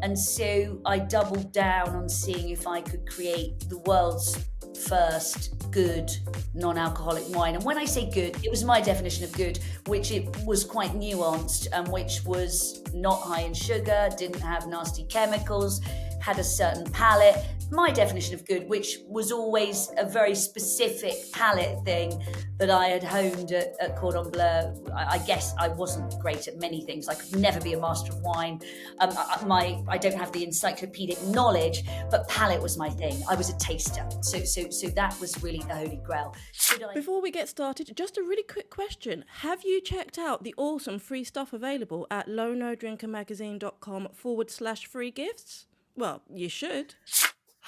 And so I doubled down on seeing if I could create the world's first good non-alcoholic wine. And when I say good, it was my definition of good, which it was quite nuanced, and which was not high in sugar, didn't have nasty chemicals, had a certain palate. My definition of good, which was always a very specific palate thing that I had honed at Cordon Bleu. I guess I wasn't great at many things. I could never be a master of wine. I don't have the encyclopedic knowledge, but palate was my thing. I was a taster. So that was really the holy grail. Before we get started, just a really quick question. Have you checked out the awesome free stuff available at lownodrinkermagazine.com/free gifts? Well, you should.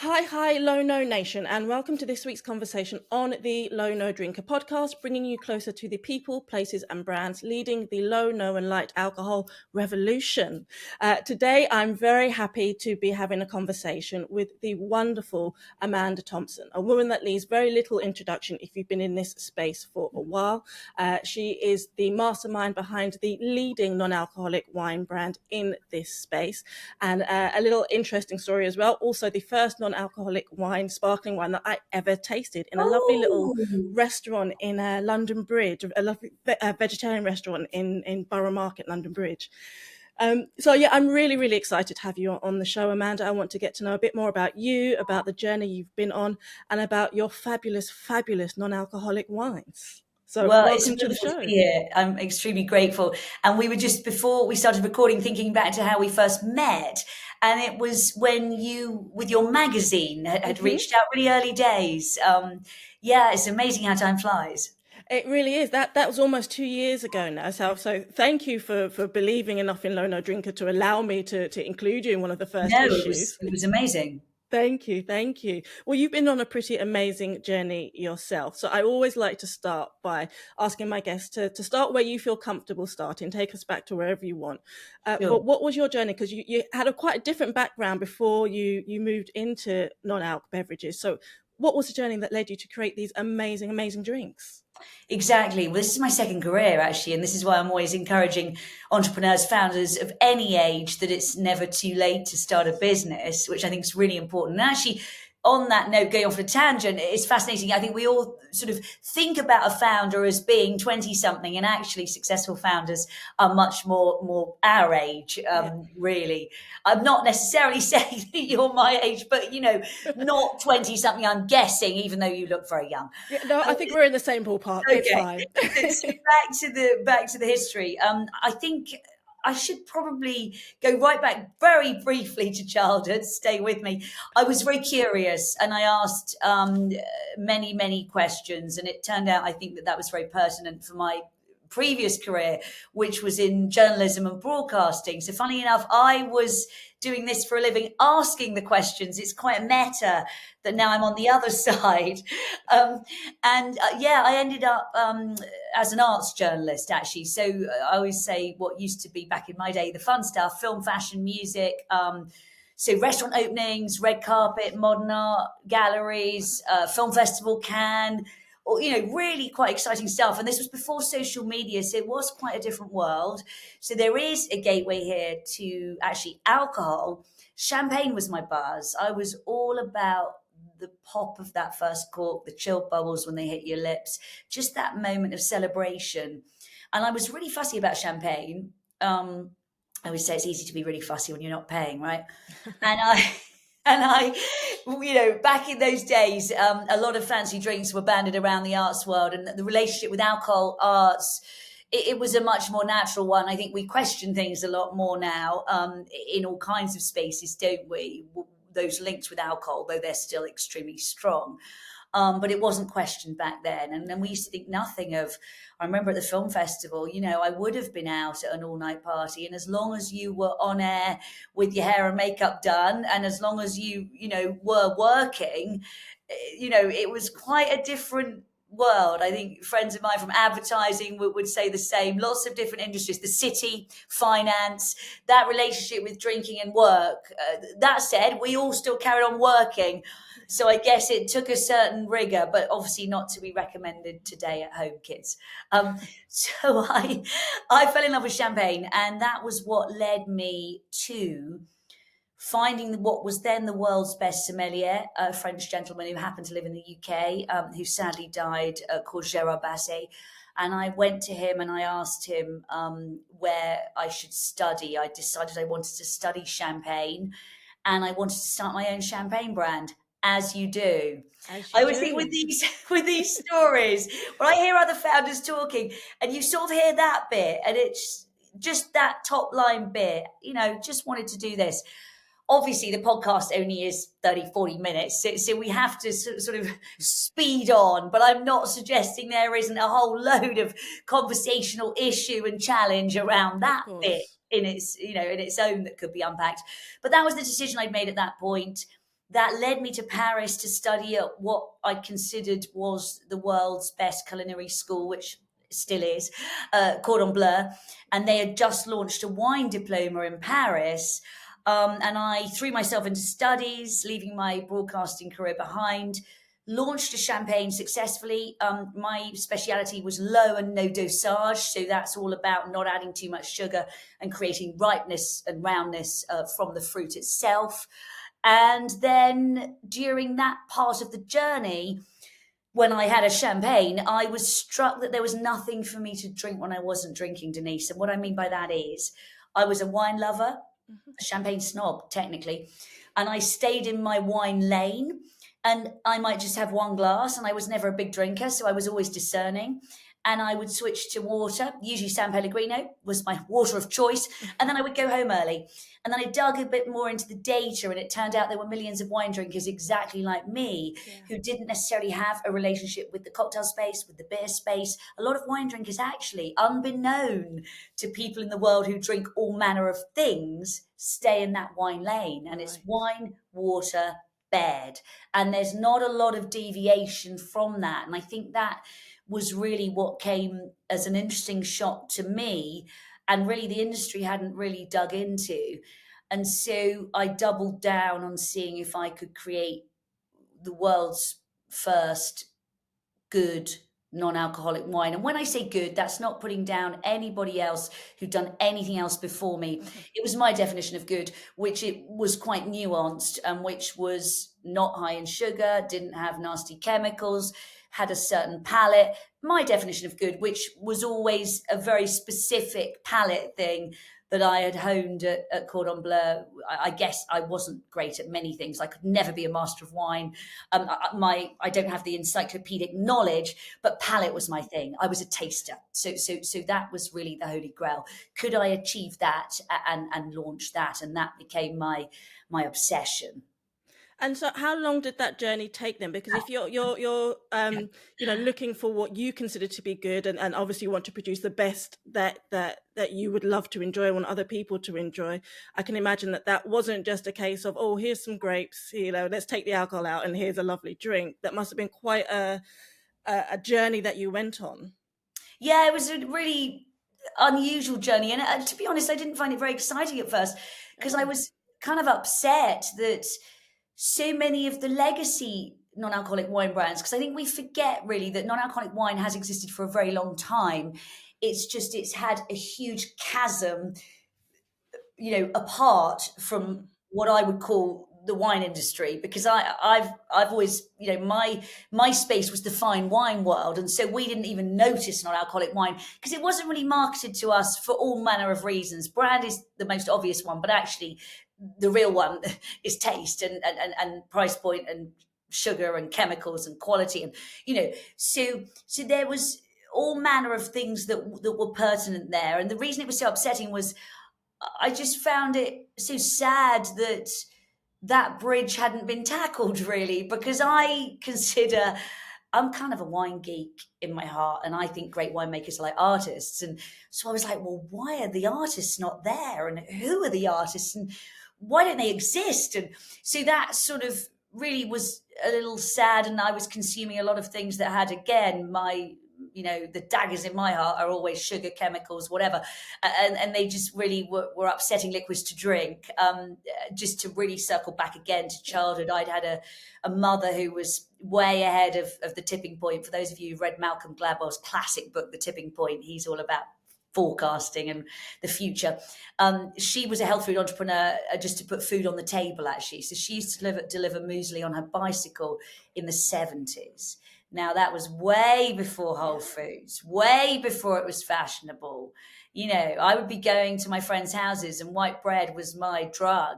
Hi, Low No Nation, and welcome to this week's conversation on the Low No Drinker podcast, bringing you closer to the people, places, and brands leading the low, no, and light alcohol revolution. Today, I'm very happy to be having a conversation with the wonderful Amanda Thomson, a woman that needs very little introduction if you've been in this space for a while. She is the mastermind behind the leading non-alcoholic wine brand in this space, and a little interesting story as well. Also, the first non-alcoholic wine, sparkling wine that I ever tasted in a lovely little restaurant in London Bridge, a lovely vegetarian restaurant in Borough Market, London Bridge. So yeah, I'm really, really excited to have you on the show, Amanda. I want to get to know a bit more about you, about the journey you've been on, and about your fabulous, fabulous non-alcoholic wines. So welcome to the show. To be here. I'm extremely grateful. And we were just, before we started recording, thinking back to how we first met. And it was when you, with your magazine, had reached out, really early days. Yeah, it's amazing how time flies. It really is. That was almost 2 years ago now. So thank you for believing enough in Low No Drinker to allow me to include you in one of the first issues. It was amazing. Thank you. Well, you've been on a pretty amazing journey yourself. So I always like to start by asking my guests to start where you feel comfortable starting. Take us back to wherever you want. Sure. But what was your journey? Because you had quite a different background before you moved into non-alc beverages. So what was the journey that led you to create these amazing, amazing drinks? Exactly. Well, this is my second career, actually, and this is why I'm always encouraging entrepreneurs, founders of any age, that it's never too late to start a business, which I think is really important. And actually, on that note, going off on a tangent, it's fascinating. I think we all sort of think about a founder as being 20-something, and actually successful founders are much more our age, really. I'm not necessarily saying that you're my age, but, not 20-something, I'm guessing, even though you look very young. Yeah, no, I think we're in the same ballpark. Okay. It's fine. So back to the history. I think I should probably go right back very briefly to childhood. Stay with me. I was very curious, and I asked many, many questions. And it turned out, I think, that was very pertinent for my previous career, which was in journalism and broadcasting. So funnily enough, I was doing this for a living, asking the questions. It's quite meta that now I'm on the other side. I ended up as an arts journalist, actually. So I always say what used to be back in my day, the fun stuff: film, fashion, music, so restaurant openings, red carpet, modern art galleries, film festival, Cannes, really quite exciting stuff. And this was before social media, so it was quite a different world. So there is a gateway here to actually alcohol. Champagne was my buzz. I was all about the pop of that first cork, the chilled bubbles when they hit your lips, just that moment of celebration. And I was really fussy about champagne. I always say it's easy to be really fussy when you're not paying, right? And I, back in those days, a lot of fancy drinks were banded around the arts world, and the relationship with alcohol, arts, it was a much more natural one. I think we question things a lot more now in all kinds of spaces, don't we? Those links with alcohol, though they're still extremely strong. But it wasn't questioned back then. And then we used to think nothing of, I remember at the film festival, I would have been out at an all-night party. And as long as you were on air with your hair and makeup done, and as long as you, were working, it was quite a different world. I think friends of mine from advertising would say the same. Lots of different industries, the city, finance, that relationship with drinking and work. That said, we all still carried on working. So I guess it took a certain rigor, but obviously not to be recommended today at home, kids. So I fell in love with champagne, and that was what led me to finding what was then the world's best sommelier, a French gentleman who happened to live in the UK, who sadly died, called Gérard Basset. And I went to him and I asked him where I should study. I decided I wanted to study champagne and I wanted to start my own champagne brand, as you do. As I you always think do. with these stories, when I hear other founders talking, and you sort of hear that bit, and it's just that top line bit, just wanted to do this. Obviously the podcast only is 30-40 minutes, so we have to sort of speed on, but I'm not suggesting there isn't a whole load of conversational issue and challenge around that bit in its own that could be unpacked. But that was the decision I'd made at that point. That led me to Paris to study at what I considered was the world's best culinary school, which still is, Cordon Bleu. And they had just launched a wine diploma in Paris. And I threw myself into studies, leaving my broadcasting career behind, launched a champagne successfully. My speciality was low and no dosage. So that's all about not adding too much sugar and creating ripeness and roundness from the fruit itself. And then during that part of the journey, when I had a champagne, I was struck that there was nothing for me to drink when I wasn't drinking, Denise. And what I mean by that is I was a wine lover, a champagne snob, technically. And I stayed in my wine lane and I might just have one glass and I was never a big drinker. So I was always discerning. And I would switch to water. Usually San Pellegrino was my water of choice. And then I would go home early. And then I dug a bit more into the data, and it turned out there were millions of wine drinkers exactly like me who didn't necessarily have a relationship with the cocktail space, with the beer space. A lot of wine drinkers actually, unbeknown to people in the world who drink all manner of things, stay in that wine lane. And it's wine, water, bed. And there's not a lot of deviation from that. And I think that was really what came as an interesting shock to me, and really the industry hadn't really dug into. And so I doubled down on seeing if I could create the world's first good non-alcoholic wine. And when I say good, that's not putting down anybody else who'd done anything else before me. It was my definition of good, which it was quite nuanced, and which was not high in sugar, didn't have nasty chemicals, had a certain palate. My definition of good, which was always a very specific palate thing that I had honed at Cordon Bleu. I guess I wasn't great at many things. I could never be a master of wine. I don't have the encyclopedic knowledge, but palate was my thing. I was a taster. So that was really the holy grail. Could I achieve that and launch that? And that became my obsession. And so how long did that journey take then? Because if you're looking for what you consider to be good, and obviously you want to produce the best that you would love to enjoy, want other people to enjoy, I can imagine that wasn't just a case of, oh, here's some grapes, let's take the alcohol out and here's a lovely drink. That must have been quite a journey that you went on. Yeah, it was a really unusual journey. And to be honest, I didn't find it very exciting at first, because I was kind of upset that so many of the legacy non-alcoholic wine brands, because I think we forget really that non-alcoholic wine has existed for a very long time. It's had a huge chasm, apart from what I would call the wine industry, because I've always, my space was the fine wine world. And so we didn't even notice non-alcoholic wine because it wasn't really marketed to us for all manner of reasons. Brand is the most obvious one, but actually the real one is taste and price point and sugar and chemicals and quality. And, so there was all manner of things that were pertinent there. And the reason it was so upsetting was I just found it so sad that bridge hadn't been tackled, really, because I consider I'm kind of a wine geek in my heart, and I think great winemakers are like artists. And so I was like, well, why are the artists not there? And who are the artists? And why don't they exist? And so that sort of really was a little sad. And I was consuming a lot of things that had, again, the daggers in my heart are always sugar, chemicals, whatever. And they just really were upsetting liquids to drink. Just to really circle back again to childhood, I'd had a mother who was way ahead of the tipping point. For those of you who've read Malcolm Gladwell's classic book, The Tipping Point, he's all about forecasting and the future. She was a health food entrepreneur, just to put food on the table, actually. So she used to deliver muesli on her bicycle in the 70s. Now, that was way before Whole Foods, way before it was fashionable. You know, I would be going to my friends' houses and white bread was my drug,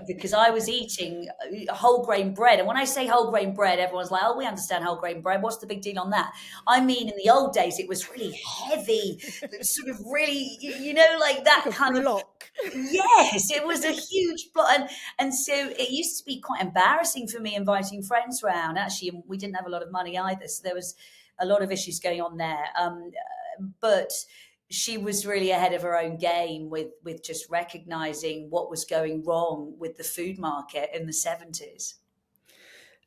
because I was eating whole grain bread. And when I say whole grain bread, everyone's like, oh, we understand whole grain bread. What's the big deal on that? I mean, in the old days, it was really heavy, sort of really, like that Like a kind block. Yes, it was a huge block. And so it used to be quite embarrassing for me inviting friends round. Actually, we didn't have a lot of money either. So there was a lot of issues going on there. But she was really ahead of her own game with just recognizing what was going wrong with the food market in the 70s.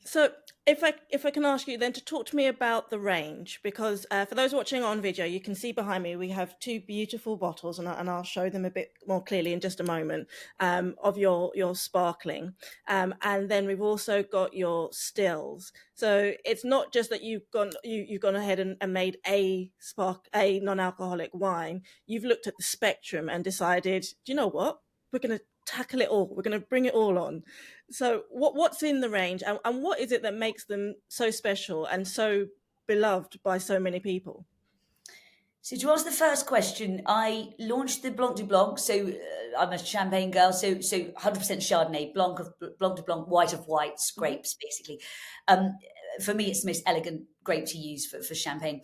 So if I can ask you then to talk to me about the range, because for those watching on video, you can see behind me we have two beautiful bottles, and I'll show them a bit more clearly in just a moment, of your sparkling, and then we've also got your stills. So it's not just that you've gone ahead and made a non-alcoholic wine. You've looked at the spectrum and decided, do you know what, we're going to tackle it all. We're going to bring it all on. So what's in the range, and what is it that makes them so special and so beloved by so many people? So to answer the first question, I launched the Blanc du Blanc. So I'm a champagne girl. So 100% Chardonnay, Blanc de Blanc, white of whites, grapes, basically. For me, it's the most elegant grape to use for champagne.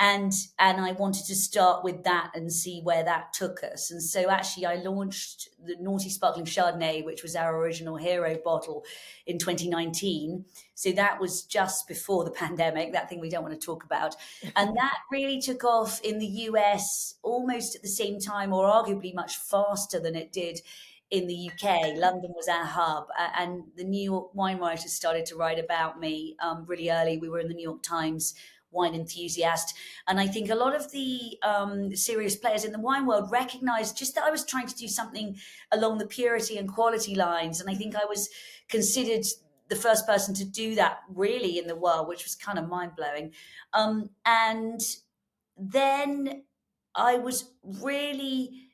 And I wanted to start with that and see where that took us. And so actually I launched the Noughty Sparkling Chardonnay, which was our original hero bottle, in 2019. So that was just before the pandemic, that thing we don't want to talk about. And that really took off in the US almost at the same time, or arguably much faster than it did in the UK. London was our hub, and the New York wine writers started to write about me really early. We were in the New York Times Wine Enthusiast. And I think a lot of the serious players in the wine world recognized just that I was trying to do something along the purity and quality lines. And I think I was considered the first person to do that really in the world, which was kind of mind-blowing. And then I was really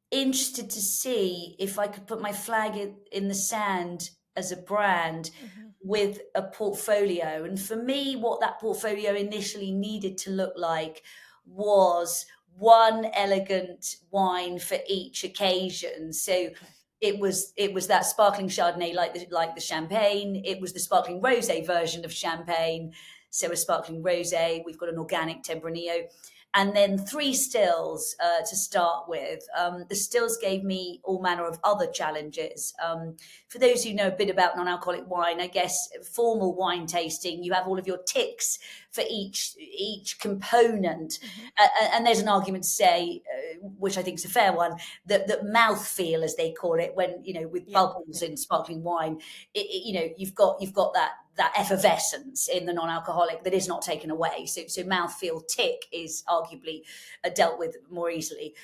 interested to see if I could put my flag in the sand as a brand with a portfolio. And for me, what that portfolio initially needed to look like was one elegant wine for each occasion. So it was that sparkling Chardonnay, like the champagne. It was the sparkling rosé version of champagne. So a sparkling rosé. We've got an organic Tempranillo. And then 3 stills to start with. The stills gave me all manner of other challenges. For those who know a bit about non-alcoholic wine, I guess formal wine tasting, you have all of your ticks for each component. And there's an argument to say, which I think is a fair one, that mouthfeel, as they call it, when, with bubbles in sparkling wine, you've got that effervescence in the non-alcoholic that is not taken away. So mouthfeel tick is arguably dealt with more easily.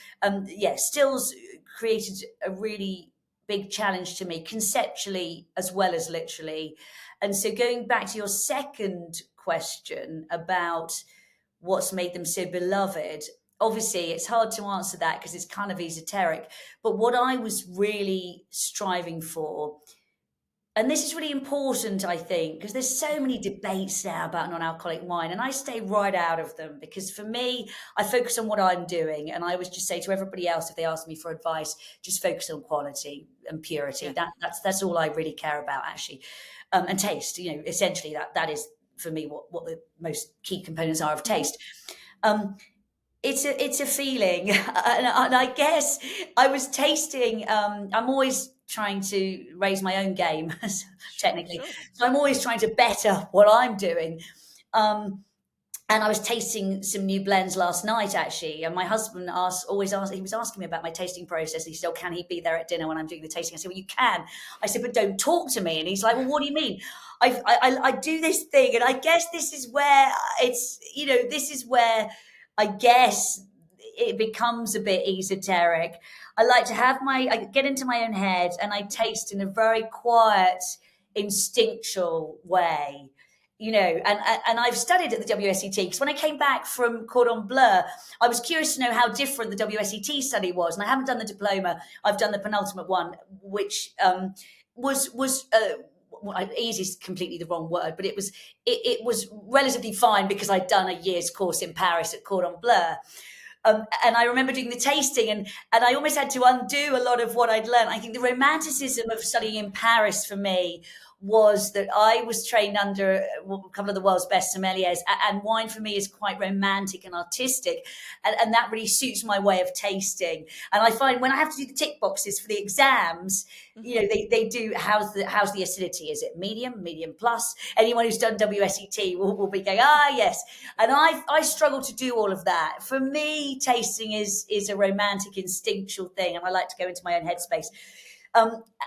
Stills created a really big challenge to me conceptually as well as literally. And so going back to your second question about what's made them so beloved, obviously it's hard to answer that because it's kind of esoteric. But what I was really striving for, and this is really important, I think, because there's so many debates now about non-alcoholic wine, and I stay right out of them because for me, I focus on what I'm doing. And I always just say to everybody else, if they ask me for advice, just focus on quality and purity. Yeah. That's all I really care about, actually. And taste, essentially that is for me what the most key components are of taste. It's a feeling. And I guess I was tasting, I'm always trying to raise my own game, technically. Sure. So I'm always trying to better what I'm doing. And I was tasting some new blends last night, actually. And my husband he was asking me about my tasting process. He said, can he be there at dinner when I'm doing the tasting? I said, well, you can. I said, but don't talk to me. And he's like, well, what do you mean? I do this thing. And I guess this is where I guess it becomes a bit esoteric. I like to I get into my own head and I taste in a very quiet, instinctual way. and I've studied at the WSET, because when I came back from Cordon Bleu, I was curious to know how different the WSET study was. And I haven't done the diploma. I've done the penultimate one, which was easy is completely the wrong word, but it was relatively fine, because I'd done a year's course in Paris at Cordon Bleu. And I remember doing the tasting, and I almost had to undo a lot of what I'd learned. I think the romanticism of studying in Paris for me was that I was trained under a couple of the world's best sommeliers, and wine for me is quite romantic and artistic, and that really suits my way of tasting. And I find when I have to do the tick boxes for the exams, they do how's the acidity? Is it medium plus? Anyone who's done WSET will be going, yes. And I struggle to do all of that. For me, tasting is a romantic, instinctual thing, and I like to go into my own headspace.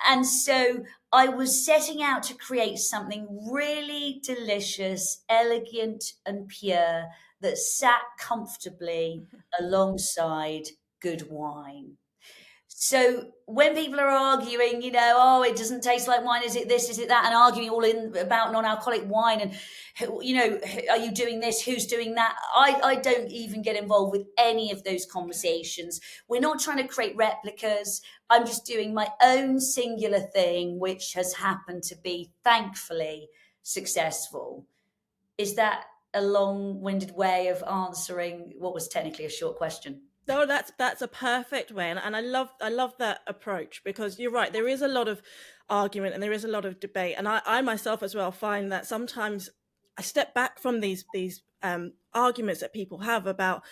And so I was setting out to create something really delicious, elegant, and pure that sat comfortably alongside good wine. So when people are arguing, it doesn't taste like wine, is it this, is it that, and arguing all in about non-alcoholic wine, and, are you doing this, who's doing that? I don't even get involved with any of those conversations. We're not trying to create replicas. I'm just doing my own singular thing, which has happened to be, thankfully, successful. Is that a long-winded way of answering what was technically a short question? No, that's a perfect way, and I love that approach, because you're right. There is a lot of argument and there is a lot of debate, and I myself as well find that sometimes I step back from these arguments that people have about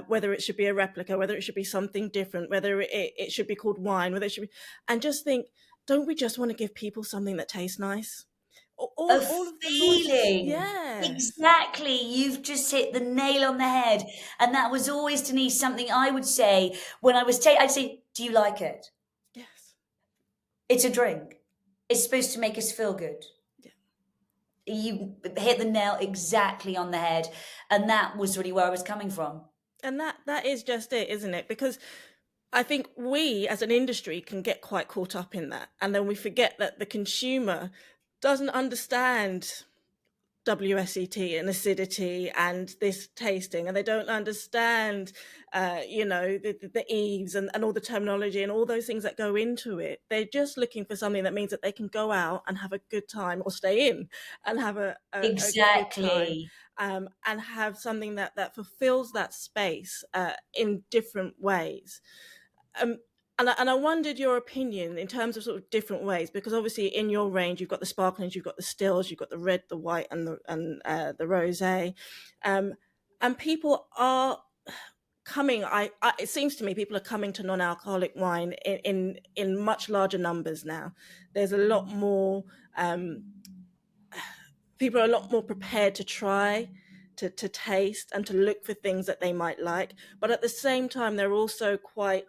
whether it should be a replica, whether it should be something different, whether it should be called wine, whether it should be, and just think, don't we just want to give people something that tastes nice? All of the feeling. Yeah, exactly. You've just hit the nail on the head. And that was always, Denise, something I would say when I was I'd say, do you like it? Yes. It's a drink. It's supposed to make us feel good. Yeah. You hit the nail exactly on the head. And that was really where I was coming from. And that is just it, isn't it? Because I think we as an industry can get quite caught up in that. And then we forget that the consumer doesn't understand WSET and acidity and this tasting, and they don't understand the eaves and all the terminology and all those things that go into it. They're just looking for something that means that they can go out and have a good time, or stay in and have a exactly good time, and have something that fulfills that space in different ways. And I wondered your opinion in terms of sort of different ways, because obviously in your range you've got the sparklings, you've got the stills, you've got the red, the white, and the rosé, and people are coming. It seems to me people are coming to non-alcoholic wine in much larger numbers now. There's a lot more. People are a lot more prepared to try. To taste and to look for things that they might like, but at the same time they're also quite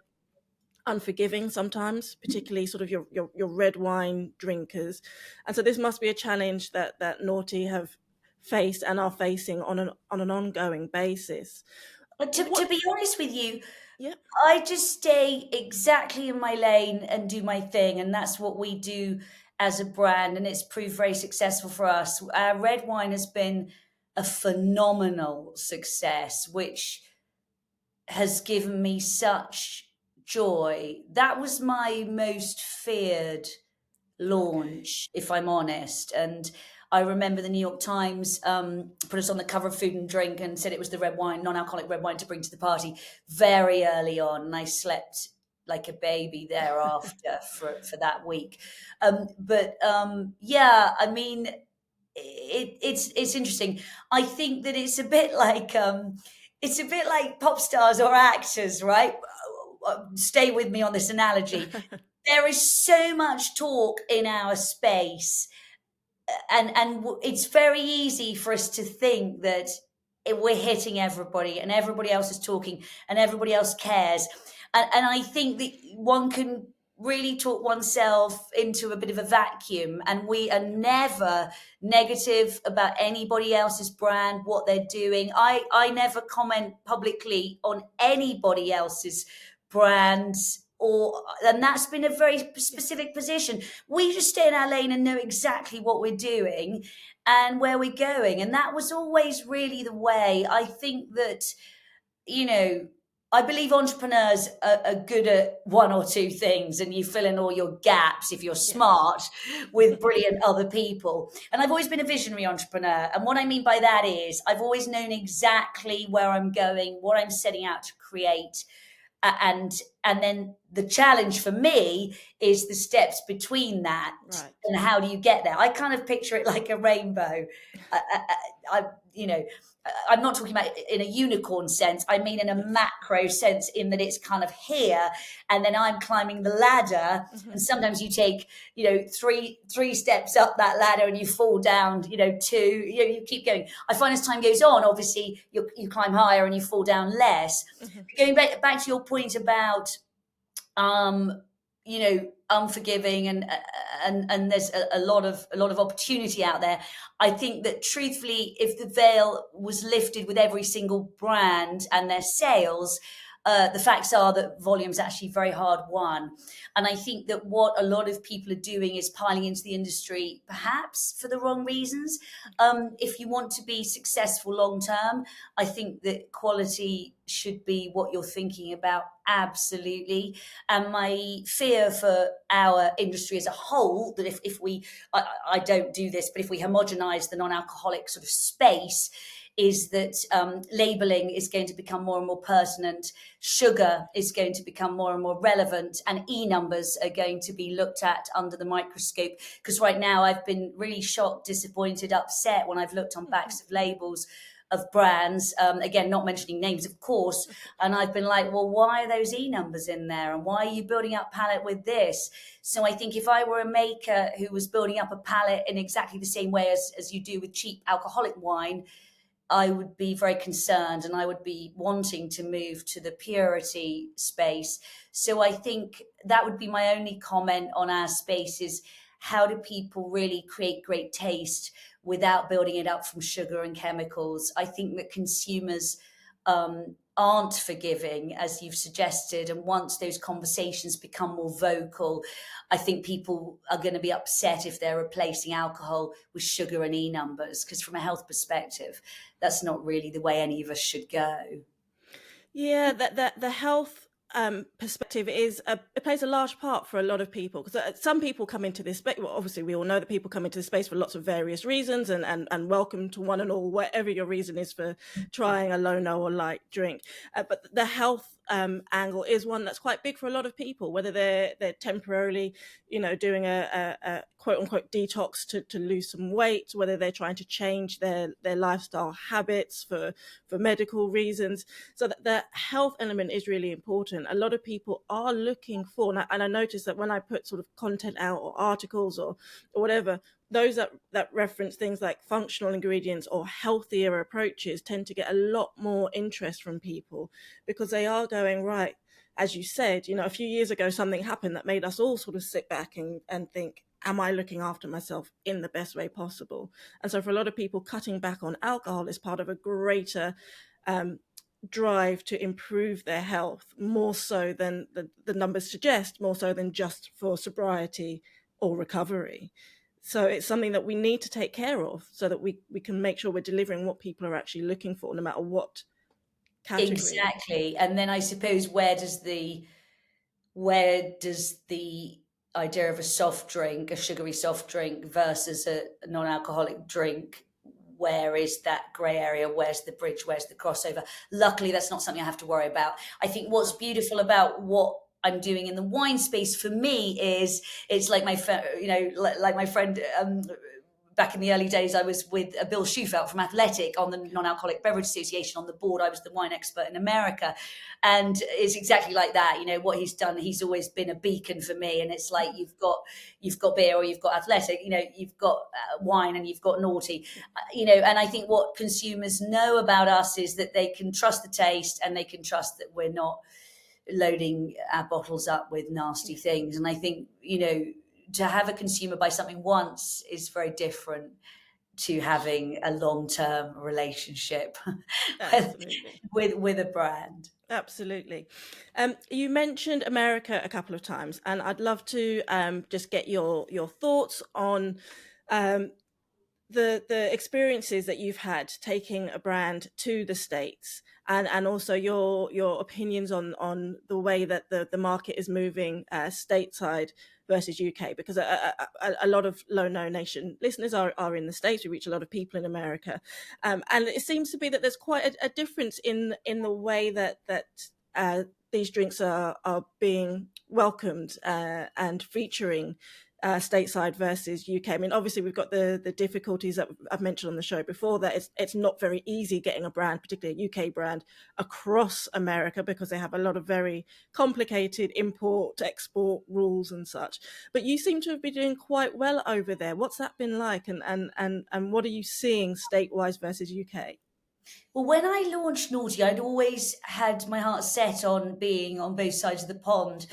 unforgiving sometimes, particularly sort of your red wine drinkers. And so this must be a challenge that Noughty have faced and are facing on an ongoing basis. But to be honest with you, yeah, I just stay exactly in my lane and do my thing, and that's what we do as a brand, and it's proved very successful for us. Our red wine has been a phenomenal success, which has given me such joy. That was my most feared launch, if I'm honest. And I remember the New York Times put us on the cover of Food and Drink and said it was the red wine, non-alcoholic red wine to bring to the party very early on. And I slept like a baby thereafter for that week. Yeah, I mean, it's interesting. I think that it's a bit like pop stars or actors, right? Stay with me on this analogy. There is so much talk in our space, and it's very easy for us to think that we're hitting everybody and everybody else is talking and everybody else cares. And I think that one can really talk oneself into a bit of a vacuum, and we are never negative about anybody else's brand, what they're doing. I never comment publicly on anybody else's brands and that's been a very specific position. We just stay in our lane and know exactly what we're doing and where we're going. And that was always really the way. I think that, I believe entrepreneurs are good at one or two things, and you fill in all your gaps if you're smart with brilliant other people. And I've always been a visionary entrepreneur. And what I mean by that is I've always known exactly where I'm going, what I'm setting out to create. And then the challenge for me is the steps between that, Right. and how do you get there? I kind of picture it like a rainbow. I I'm not talking about in a unicorn sense. I mean in a macro sense, in that it's kind of here, and then I'm climbing the ladder. And sometimes you take, three steps up that ladder, and you fall down, two. You keep going. I find as time goes on, obviously you climb higher and you fall down less. Going back to your point about unforgiving, and there's a lot of opportunity out there. I think that truthfully, if the veil was lifted with every single brand and their sales, the facts are that volume is actually very hard won. And I think that what a lot of people are doing is piling into the industry, perhaps for the wrong reasons. If you want to be successful long term, I think that quality should be what you're thinking about, absolutely. And my fear for our industry as a whole, that if we, I don't do this, but if we homogenize the non-alcoholic sort of space, is that labeling is going to become more and more pertinent, sugar is going to become more and more relevant, and E-numbers are going to be looked at under the microscope. Because right now I've been really shocked, disappointed, upset when I've looked on backs of labels of brands, again, not mentioning names, of course, and I've been like, well, why are those E-numbers in there? And why are you building up palate with this? So I think if I were a maker who was building up a palate in exactly the same way as you do with cheap alcoholic wine, I would be very concerned, and I would be wanting to move to the purity space. So I think that would be my only comment on our space is, how do people really create great taste without building it up from sugar and chemicals? I think that consumers aren't forgiving, as you've suggested. And once those conversations become more vocal, I think people are going to be upset if they're replacing alcohol with sugar and E-numbers, because from a health perspective, that's not really the way any of us should go. Yeah, that the health perspective it plays a large part for a lot of people, because some people come into this space. Well, obviously we all know that people come into this space for lots of various reasons, and welcome to one and all, whatever your reason is for trying a low, no, or light drink. But the health angle is one that's quite big for a lot of people, whether they're temporarily, doing a quote unquote detox to lose some weight, whether they're trying to change their lifestyle habits for medical reasons. So that the health element is really important. A lot of people are looking for, and I noticed that when I put sort of content out, or articles or whatever, those that reference things like functional ingredients or healthier approaches tend to get a lot more interest from people, because they are going, right, as you said, a few years ago, something happened that made us all sort of sit back and think, am I looking after myself in the best way possible? And so for a lot of people, cutting back on alcohol is part of a greater drive to improve their health, more so than the numbers suggest, more so than just for sobriety or recovery. So it's something that we need to take care of, so that we can make sure we're delivering what people are actually looking for, no matter what category. Exactly. And then I suppose, where does the idea of a soft drink, a sugary soft drink, versus a non-alcoholic drink, where is that grey area? Where's the bridge? Where's the crossover? Luckily, that's not something I have to worry about. I think what's beautiful about what I'm doing in the wine space for me is, it's like my friend, back in the early days, I was with Bill Schufelt from Athletic on the Non-Alcoholic Beverage Association on the board. I was the wine expert in America. And it's exactly like that. What he's done, he's always been a beacon for me. And it's like, you've got beer, or you've got Athletic, you've got wine, and you've got Noughty, and I think what consumers know about us is that they can trust the taste, and they can trust that we're not loading our bottles up with nasty things. And I think, to have a consumer buy something once is very different to having a long-term relationship Absolutely. with a brand. Absolutely. You mentioned America a couple of times, and I'd love to just get your thoughts on the experiences that you've had taking a brand to the States, and also your opinions on the way that the market is moving stateside versus UK, because a lot of Low No Nation listeners are in the States. We reach a lot of people in America, and it seems to be that there's quite a difference in the way that these drinks are being welcomed and featuring stateside versus UK. I mean, obviously we've got the difficulties that I've mentioned on the show before, that it's not very easy getting a brand, particularly a UK brand, across America, because they have a lot of very complicated import, export rules and such. But you seem to have been doing quite well over there. What's that been like, and what are you seeing state-wise versus UK? Well, when I launched Noughty, I'd always had my heart set on being on both sides of the pond.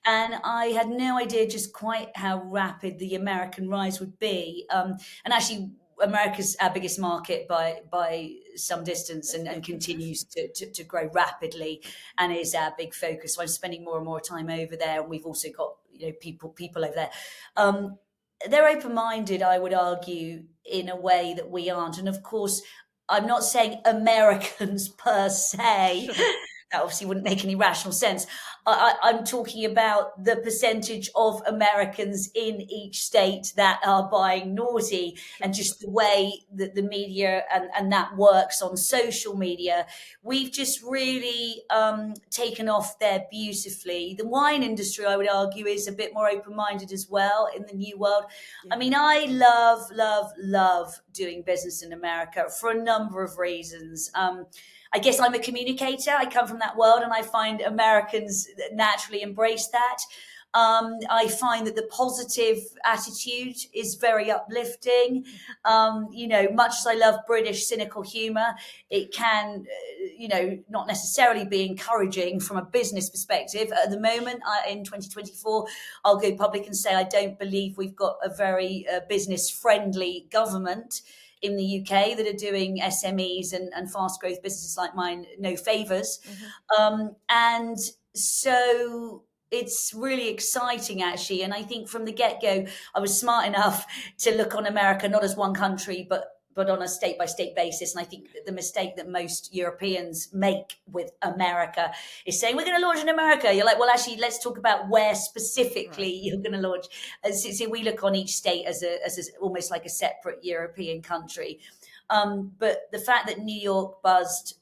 And I had no idea just quite how rapid the American rise would be. And actually, America's our biggest market by some distance, and continues to grow rapidly, and is our big focus. So I'm spending more and more time over there, and we've also got people over there. They're open-minded, I would argue, in a way that we aren't. And of course, I'm not saying Americans per se. Sure. That obviously wouldn't make any rational sense. I'm talking about the percentage of Americans in each state that are buying Noughty, and just the way that the media and that works on social media. We've just really taken off there beautifully. The wine industry, I would argue, is a bit more open-minded as well in the new world. Yeah. I mean, I love doing business in America for a number of reasons. I guess I'm a communicator. I come from that world, and I find Americans naturally embrace that. I find that the positive attitude is very uplifting. Much as I love British cynical humour, it can, not necessarily be encouraging from a business perspective. At the moment, in 2024, I'll go public and say I don't believe we've got a very business-friendly government in the UK that are doing SMEs and fast growth businesses like mine no favors. And so it's really exciting, actually. And I think from the get-go, I was smart enough to look on America not as one country, but on a state-by-state basis. And I think the mistake that most Europeans make with America is saying, we're going to launch in America. You're like, well, actually, let's talk about where specifically you're going to launch. So we look on each state as almost like a separate European country. But the fact that New York buzzed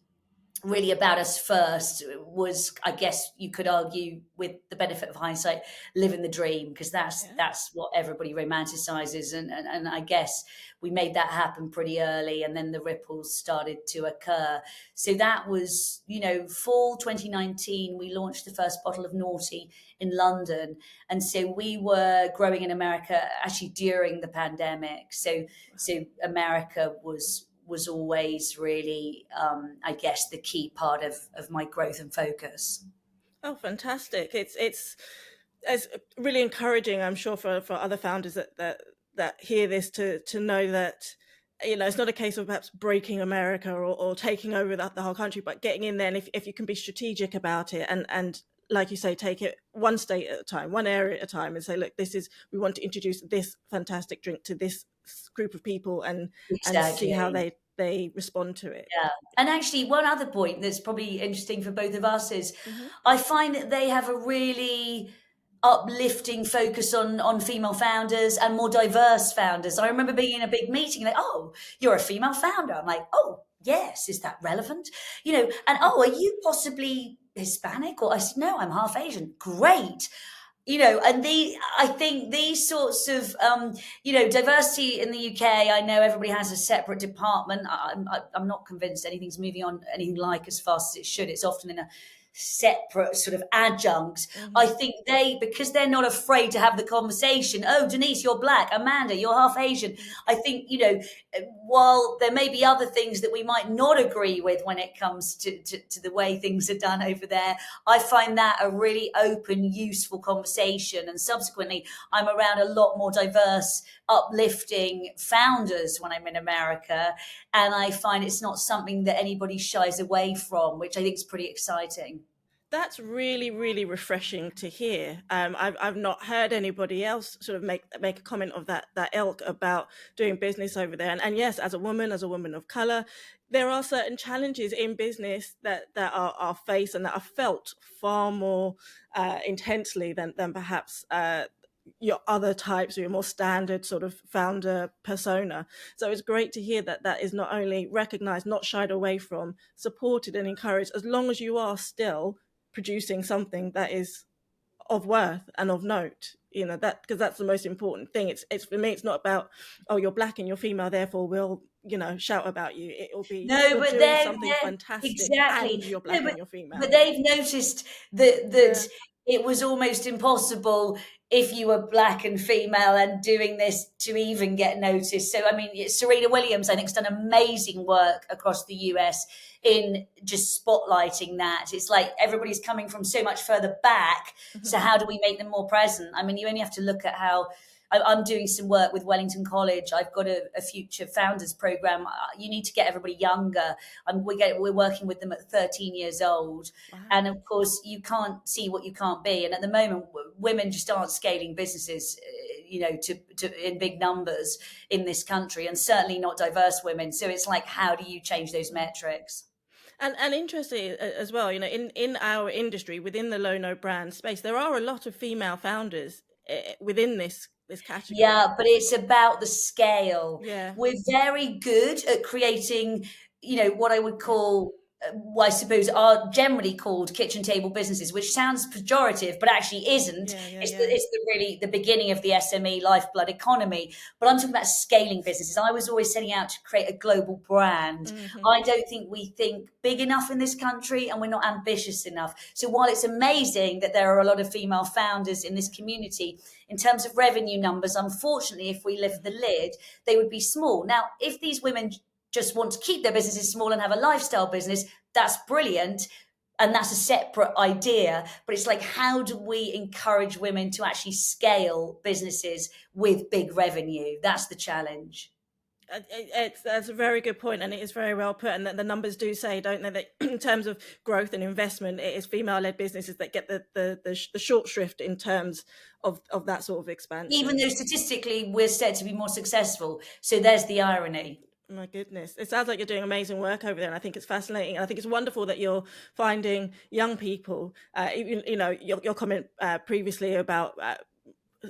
really about us first was, I guess you could argue, with the benefit of hindsight, living the dream, because that's what everybody romanticizes. And I guess we made that happen pretty early, and then the ripples started to occur. So that was, fall 2019, we launched the first bottle of Noughty in London. And so we were growing in America actually during the pandemic. So America was always really, I guess, the key part of my growth and focus. Oh, fantastic! It's really encouraging, I'm sure, for other founders that hear this to know that it's not a case of perhaps breaking America or taking over the whole country, but getting in there, and if you can be strategic about it and like you say, take it one state at a time, one area at a time, and say, look, we want to introduce this fantastic drink to this group of people, and see how they respond to it. Yeah. And actually, one other point that's probably interesting for both of us is I find that they have a really uplifting focus on female founders and more diverse founders. I remember being in a big meeting, like, oh, you're a female founder. I'm like, oh, yes, is that relevant? And oh, are you possibly Hispanic? Or I said, no, I'm half Asian. Great. And I think these sorts of, diversity in the UK, I know everybody has a separate department. I'm not convinced anything's moving on anything like as fast as it should. It's often in a separate sort of adjuncts. Mm-hmm. I think because they're not afraid to have the conversation. Oh, Denise, you're black. Amanda, you're half Asian. I think, while there may be other things that we might not agree with when it comes to the way things are done over there, I find that a really open, useful conversation. And subsequently, I'm around a lot more diverse, uplifting founders when I'm in America. And I find it's not something that anybody shies away from, which I think is pretty exciting. That's really, really refreshing to hear. I've not heard anybody else sort of make a comment of that ilk about doing business over there. And yes, as a woman of color, there are certain challenges in business that are faced and that are felt far more intensely than perhaps your other types or your more standard sort of founder persona. So it's great to hear that is not only recognized, not shied away from, supported and encouraged, as long as you are still producing something that is of worth and of note, that, because that's the most important thing. It's for me, it's not about, oh, you're black and you're female, therefore we'll shout about you. It will be, No, you're but doing something fantastic exactly. and you're No, black and you're female. but they've noticed that Yeah. it was almost impossible if you were black and female and doing this to even get noticed. So, I mean, Serena Williams, I think, has done amazing work across the US in just spotlighting that. It's like everybody's coming from so much further back. So how do we make them more present? I mean, you only have to look at how I'm doing some work with Wellington College. I've got a future founders program. You need to get everybody younger. We're working with them at 13 years old. Wow. And of course, you can't see what you can't be. And at the moment, women just aren't scaling businesses, in big numbers in this country, and certainly not diverse women. So it's like, how do you change those metrics? And interesting as well, in our industry, within the low no brand space, there are a lot of female founders within this category. Yeah, but it's about the scale. Yeah. We're very good at creating, what I would call, I suppose, are generally called kitchen table businesses, which sounds pejorative, but actually isn't. It's really the beginning of the SME lifeblood economy. But I'm talking about scaling businesses. I was always setting out to create a global brand. Mm-hmm. I don't think we think big enough in this country, and we're not ambitious enough. So while it's amazing that there are a lot of female founders in this community, in terms of revenue numbers, unfortunately, if we lift the lid, they would be small. Now, if these women just want to keep their businesses small and have a lifestyle business, that's brilliant. And that's a separate idea. But it's like, how do we encourage women to actually scale businesses with big revenue? That's the challenge. That's a very good point, and it is very well put. And the numbers do say, don't they, that in terms of growth and investment, it is female-led businesses that get the short shrift in terms of that sort of expansion. Even though statistically we're said to be more successful. So there's the irony. My goodness, it sounds like you're doing amazing work over there, and I think it's fascinating. And I think it's wonderful that you're finding young people. Your comment previously about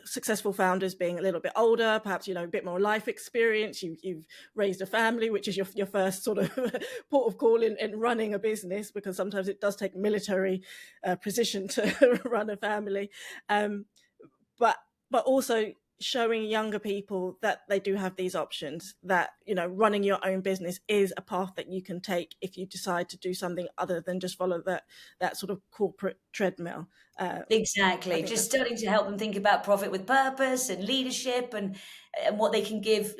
successful founders being a little bit older, perhaps a bit more life experience. You've raised a family, which is your first sort of port of call in running a business, because sometimes it does take military precision to run a family. But also showing younger people that they do have these options, that running your own business is a path that you can take if you decide to do something other than just follow that sort of corporate treadmill. Exactly. Just starting to help them think about profit with purpose and leadership and what they can give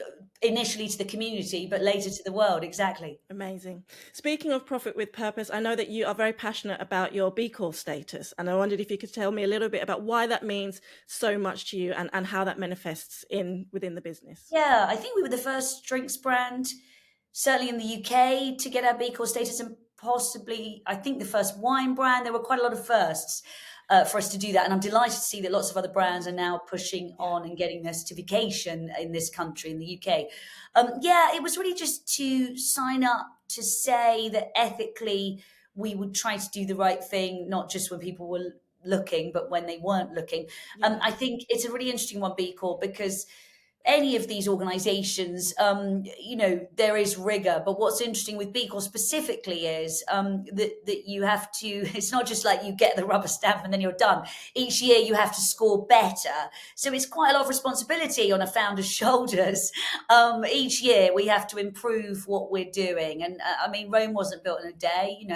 initially to the community, but later to the world. Exactly. Amazing. Speaking of profit with purpose, I know that you are very passionate about your B-Corp status, and I wondered if you could tell me a little bit about why that means so much to you and how that manifests within the business. Yeah, I think we were the first drinks brand, certainly in the UK, to get our B-Corp status, and possibly, I think, the first wine brand. There were quite a lot of firsts for us to do that. And I'm delighted to see that lots of other brands are now pushing on and getting their certification in this country, in the UK. It was really just to sign up to say that ethically we would try to do the right thing, not just when people were looking, but when they weren't looking. I think it's a really interesting one, B Corp, because any of these organizations, there is rigor. But what's interesting with B-Corp specifically is that you have to, it's not just like you get the rubber stamp and then you're done. Each year you have to score better. So it's quite a lot of responsibility on a founder's shoulders. Each year we have to improve what we're doing. And Rome wasn't built in a day.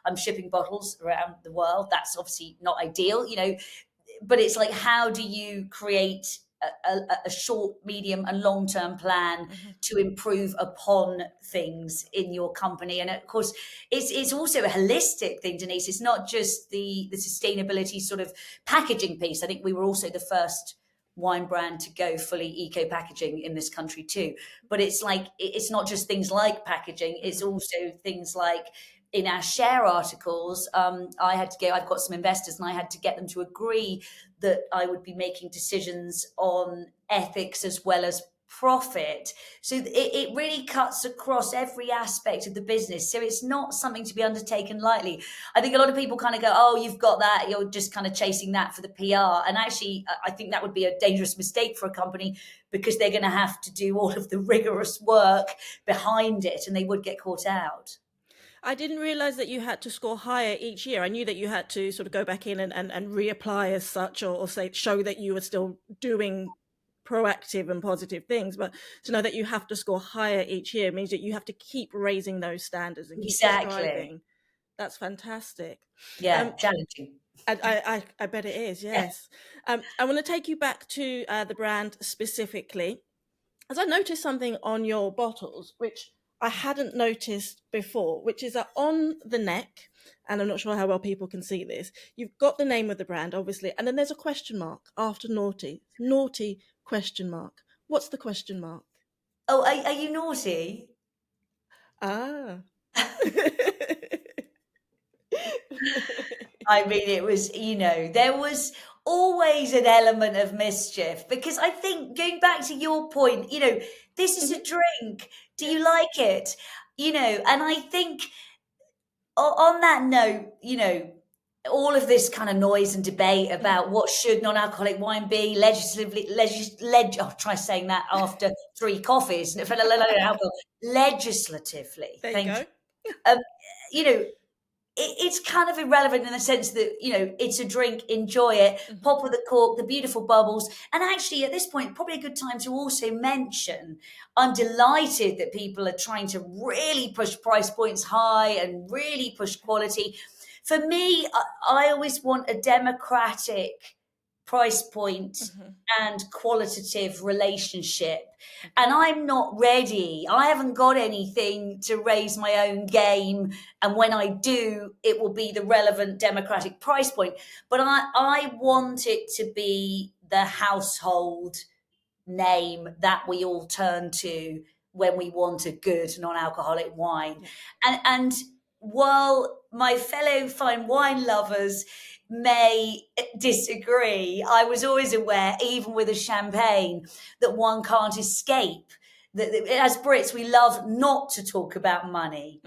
I'm shipping bottles around the world. That's obviously not ideal, but it's like, how do you create a short, medium, and long-term plan to improve upon things in your company? And of course, it's also a holistic thing, Denise. It's not just the sustainability sort of packaging piece. I think we were also the first wine brand to go fully eco packaging in this country too. But it's like, it's not just things like packaging. It's also things like, in our share articles, I've got some investors and I had to get them to agree that I would be making decisions on ethics as well as profit. So it really cuts across every aspect of the business. So it's not something to be undertaken lightly. I think a lot of people kind of go, oh, you've got that, you're just kind of chasing that for the PR. And actually, I think that would be a dangerous mistake for a company, because they're going to have to do all of the rigorous work behind it and they would get caught out. I didn't realize that you had to score higher each year. I knew that you had to sort of go back in and reapply as such, or say, show that you were still doing proactive and positive things. But to know that you have to score higher each year means that you have to keep raising those standards and keep striving. That's fantastic. Yeah, challenging. I bet it is, yes. Yeah. I want to take you back to the brand specifically, as I noticed something on your bottles, which I hadn't noticed before, which is that on the neck, and I'm not sure how well people can see this, you've got the name of the brand, obviously, and then there's a question mark after Noughty. Noughty question mark. What's the question mark? Oh, are you naughty? Ah. It was, there was always an element of mischief, because I think, going back to your point, this is a drink. Do you like it? And I think on that note, all of this kind of noise and debate about what should non-alcoholic wine be I'll try saying that after 3 coffees. Legislatively. There you go. It's kind of irrelevant in the sense that, it's a drink, enjoy it, pop with the cork, the beautiful bubbles. And actually, at this point, probably a good time to also mention, I'm delighted that people are trying to really push price points high and really push quality. For me, I always want a democratic price point and qualitative relationship. And I'm not ready. I haven't got anything to raise my own game. And when I do, it will be the relevant democratic price point. But I want it to be the household name that we all turn to when we want a good non-alcoholic wine. And while my fellow fine wine lovers may disagree, I was always aware, even with a champagne, that one can't escape. That as Brits, we love not to talk about money.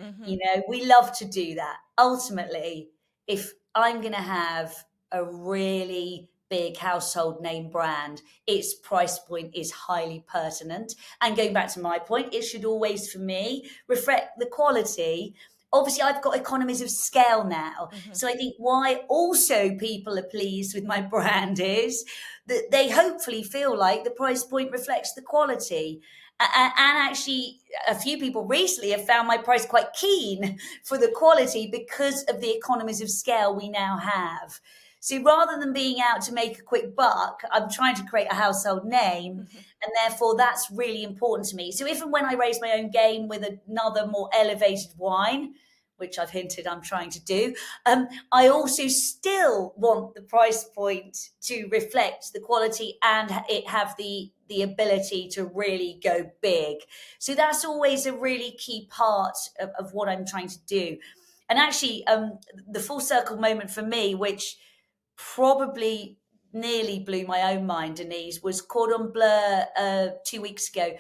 We love to do that. Ultimately, if I'm going to have a really big household name brand, its price point is highly pertinent. And going back to my point, it should always, for me, reflect the quality. Obviously, I've got economies of scale now. So I think why also people are pleased with my brand is that they hopefully feel like the price point reflects the quality. And actually, a few people recently have found my price quite keen for the quality because of the economies of scale we now have. So rather than being out to make a quick buck, I'm trying to create a household name. And therefore, that's really important to me. So if and when I raise my own game with another more elevated wine, which I've hinted I'm trying to do, I also still want the price point to reflect the quality and it have the ability to really go big. So that's always a really key part of what I'm trying to do. And actually, the full circle moment for me, which probably nearly blew my own mind, Denise, was Cordon Bleu 2 weeks ago.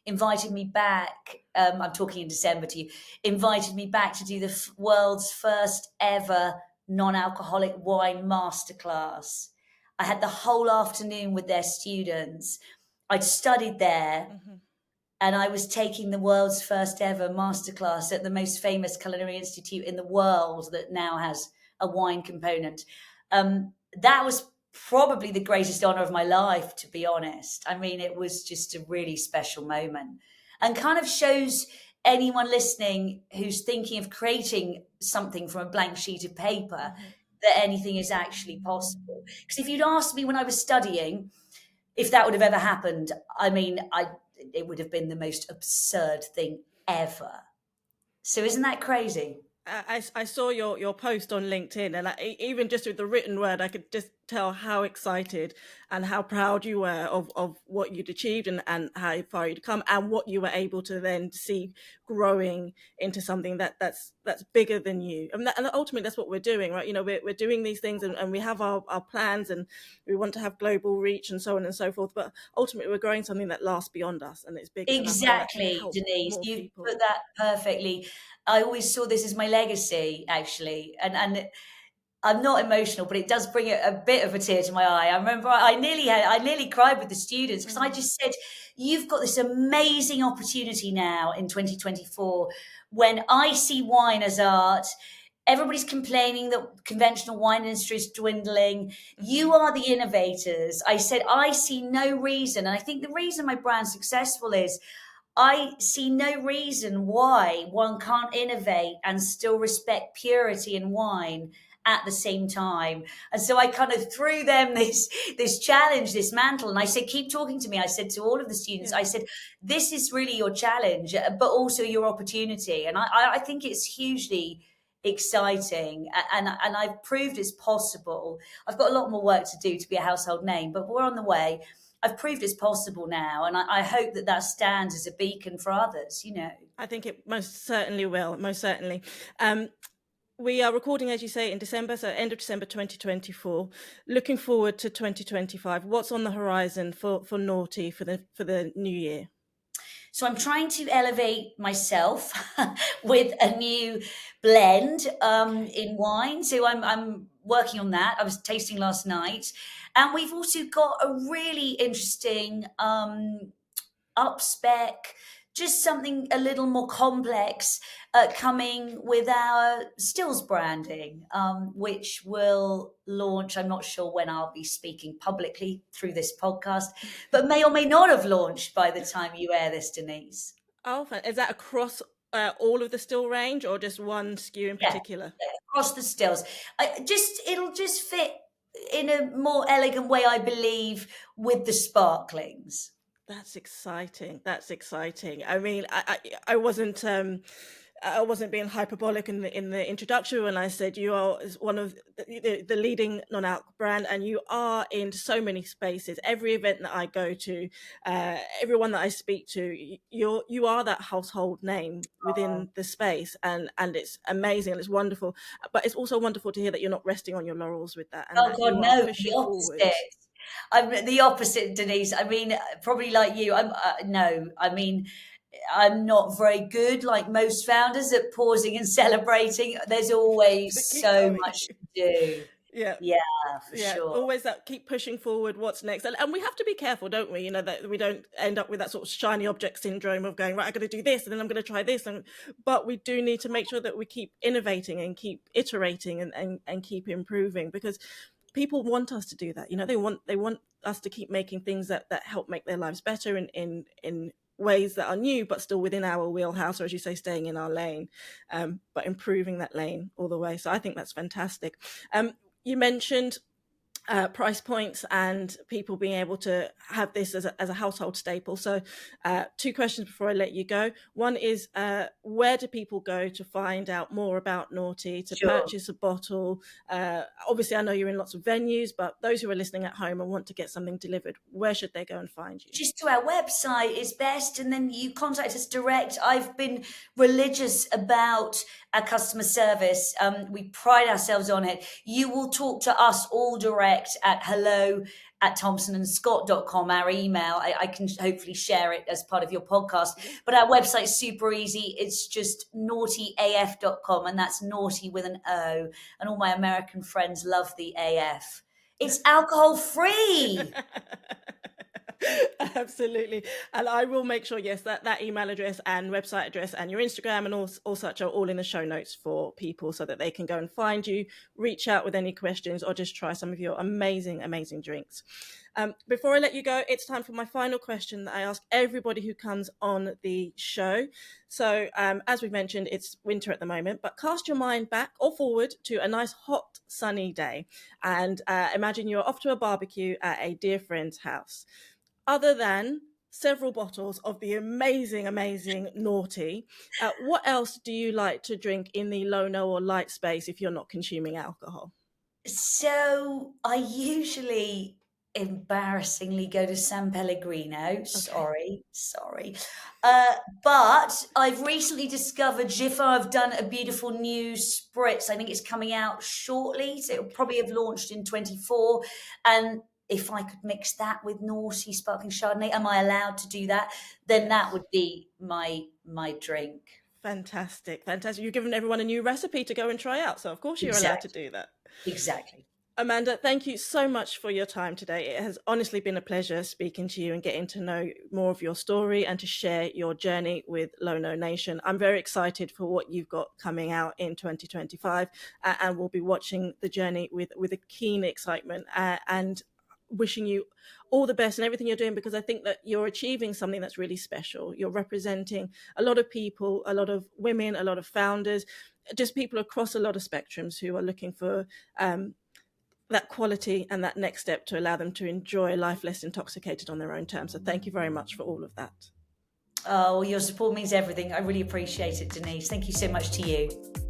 Invited me back, I'm talking in December to you, invited me back to do the world's first ever non-alcoholic wine masterclass. I had the whole afternoon with their students. I'd studied there, Mm-hmm. and I was taking the world's first ever masterclass at the most famous culinary institute in the world that now has a wine component. That was probably the greatest honor of my life, to be honest. I mean, it was just a really special moment, and kind of shows anyone listening who's thinking of creating something from a blank sheet of paper Mm-hmm. that anything is actually possible. Because if you'd asked me when I was studying if that would have ever happened, I mean, it would have been the most absurd thing ever. So isn't that crazy? I saw your post on LinkedIn, and even just with the written word, I could just tell how excited and how proud you were of what you'd achieved, and how far you'd come, and what you were able to then see growing into something that's bigger than you. And ultimately, that's what we're doing, right? You know, we're doing these things, and we have our plans, and we want to have global reach and so on and so forth. But ultimately, we're growing something that lasts beyond us, and it's bigger enough, and that can Exactly, help Denise. more You've people. put that perfectly. I always saw this as my legacy, actually. And I'm not emotional, but it does bring a bit of a tear to my eye. I remember I nearly cried with the students because I just said, "You've got this amazing opportunity now in 2024 when I see wine as art." Everybody's complaining that conventional wine industry is dwindling. Mm-hmm. You are the innovators. I said, I see no reason. And I think the reason my brand's successful is I see no reason why one can't innovate and still respect purity in wine at the same time. And so I kind of threw them this challenge, this mantle, and I said, keep talking to me. I said to all of the students, Yeah. I said, this is really your challenge, but also your opportunity. And I think it's hugely exciting, and I've proved it's possible. I've got a lot more work to do to be a household name, but we're on the way. I've proved it's possible now, and I hope that that stands as a beacon for others. You know, I think it most certainly will. Most certainly. We are recording, as you say, in December, so end of December 2024. Looking forward to 2025. What's on the horizon for Noughty for the new year? so I'm trying to elevate myself with a new blend Okay. in wine. So I'm working on that. I was tasting last night, and we've also got a really interesting up spec, just something a little more complex coming with our stills branding, which will launch. I'm not sure when I'll be speaking publicly through this podcast, but may or may not have launched by the time you air this, Denise. Oh, is that across all of the still range, or just one SKU in Yeah, particular? across the stills. It'll just fit in a more elegant way, I believe, with the sparklings. That's exciting. That's exciting. I mean, I wasn't being hyperbolic in the introduction when I said you are one of the leading non-alc brand, and you are in so many spaces. Every event that I go to, everyone that I speak to, you are that household name Oh, within the space, and it's amazing and it's wonderful. But it's also wonderful to hear that you're not resting on your laurels with that, and oh that God, you are no, the pushing opposite. forwards. I'm the opposite, Denise. I mean, probably like you. I'm no. I mean, I'm not very good, like most founders, at pausing and celebrating. There's always To keep so going. much to do. Yeah. Yeah, for Yeah, sure. always that keep pushing forward. What's next? And we have to be careful, don't we? You know, that we don't end up with that sort of shiny object syndrome of going, right, I'm going to do this and then I'm going to try this. But we do need to make sure that we keep innovating and keep iterating, and keep improving, because people want us to do that. You know, they want us to keep making things that help make their lives better in ways that are new, but still within our wheelhouse, or as you say, staying in our lane, but improving that lane all the way. So I think that's fantastic. You mentioned price points and people being able to have this as a household staple. So two questions before I let you go. One is, where do people go to find out more about Noughty, to Sure. purchase a bottle? Obviously, I know you're in lots of venues, but those who are listening at home and want to get something delivered, where should they go and find you? Just to our website is best, and then you contact us direct. I've been religious about our customer service. We pride ourselves on it. You will talk to us all direct at hello@thompsonandscott.com, our email. I can hopefully share it as part of your podcast. Yeah. But our website's super easy. It's just NoughtyAF.com, and that's naughty with an O. And all my American friends love the AF. It's alcohol free. Absolutely. And I will make sure, yes, that email address and website address and your Instagram and all such are all in the show notes for people so that they can go and find you, reach out with any questions, or just try some of your amazing, amazing drinks. Before I let you go, it's time for my final question that I ask everybody who comes on the show. So as we've mentioned, it's winter at the moment, but cast your mind back or forward to a nice hot sunny day and imagine you're off to a barbecue at a dear friend's house. Other than several bottles of the amazing, amazing Noughty, what else do you like to drink in the low, no or light space if you're not consuming alcohol? So I usually embarrassingly go to San Pellegrino. Sorry. But I've recently discovered Jiffa. I've done a beautiful new spritz. I think it's coming out shortly. So it'll probably have launched in 24. And if I could mix that with Noughty sparkling Chardonnay, am I allowed to do that? Then that would be my drink. Fantastic. You've given everyone a new recipe to go and try out. So of course you're allowed to do that. Exactly. Amanda, thank you so much for your time today. It has honestly been a pleasure speaking to you and getting to know more of your story and to share your journey with Low No Nation. I'm very excited for what you've got coming out in 2025 and we'll be watching the journey with a keen excitement and wishing you all the best and everything you're doing, because I think that you're achieving something that's really special. You're representing a lot of people, a lot of women, a lot of founders, just people across a lot of spectrums who are looking for that quality and that next step to allow them to enjoy life less intoxicated on their own terms. So thank you very much for all of that. Oh, your support means everything. I really appreciate it, Denise. Thank you so much to you.